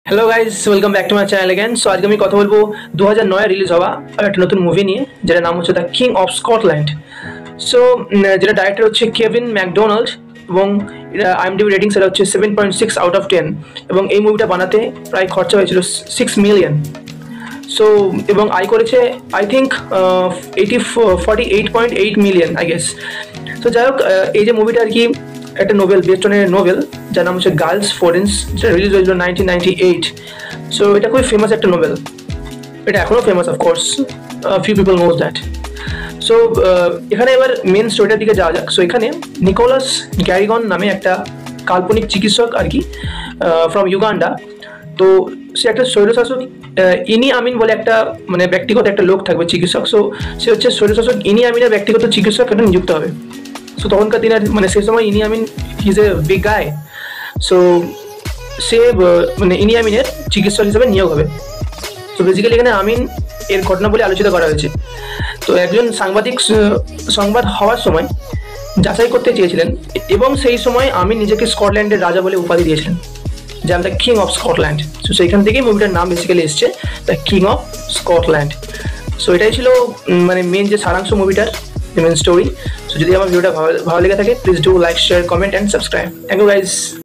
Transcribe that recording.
Hello guys, welcome back to my channel again. So আজকে আমি কথা বলবো 2009 রিলিজ হওয়া একটা নতুন মুভি নিয়ে, যেটার নাম হচ্ছে the king of Scotland. So যেটা ডাইরেক্টর হচ্ছে কেভিন ম্যাকডোনাল্ড এবং এটা আইএমডিবি রেটিং সেটা হচ্ছে 7.6 আউট অফ 10 এবং এই মুভিটা বানাতে প্রায় খরচা হয়েছিল 6 মিলিয়ন। সো এবং আয় করেছে I think 48.8 million I guess. তো যাই হোক, এই যে মুভিটা আর কি একটা Nobel best on a Nobel যার নাম হচ্ছে গার্লস ফরেন্স, যেটা রিলিজ হয়েছিল 1998। সো এটা খুবই ফেমাস একটা নোবেল, এটা এখনও famous of course, few people knows that. So এখানে এবার মেন স্টোরিটার দিকে যাওয়া যাক। সো এখানে নিকোলাস গ্যারিগন নামে একটা কাল্পনিক চিকিৎসক আর কি, ফ্রম ইউগান্ডা। তো সে একটা স্বৈরশাসক ইনি আমিন বলে একটা মানে ব্যক্তিগত একটা লোক থাকবে চিকিৎসক। সো সে হচ্ছে স্বৈরশাসক ইনি আমিনের ব্যক্তিগত চিকিৎসক একটা নিযুক্ত হবে। সো তখনকার দিনের মানে সেই সময় ইনি Amin he's a big guy. So সে মানে ইনি আমিনের চিকিৎসক হিসেবে নিয়োগ হবে। তো বেসিক্যালি এখানে আমিন এর ঘটনা বলে আলোচিত করা হয়েছে। তো একজন সাংবাদিক সংবাদ হওয়ার সময় যাচাই করতে চেয়েছিলেন এবং সেই সময় আমিন নিজেকে স্কটল্যান্ডের রাজা বলে উপাধি দিয়েছিলেন, যে আমি the king of Scotland. So সেইখান থেকেই মুভিটার নাম বেসিক্যালি এসছে the king of Scotland. So এটাই ছিল মানে মেন যে সারাংশ মুভিটার, মেন স্টোরি। সো যদি আমার ভিডিওটা ভালো লেগে থাকে, please do like, share, comment and subscribe. Thank you guys.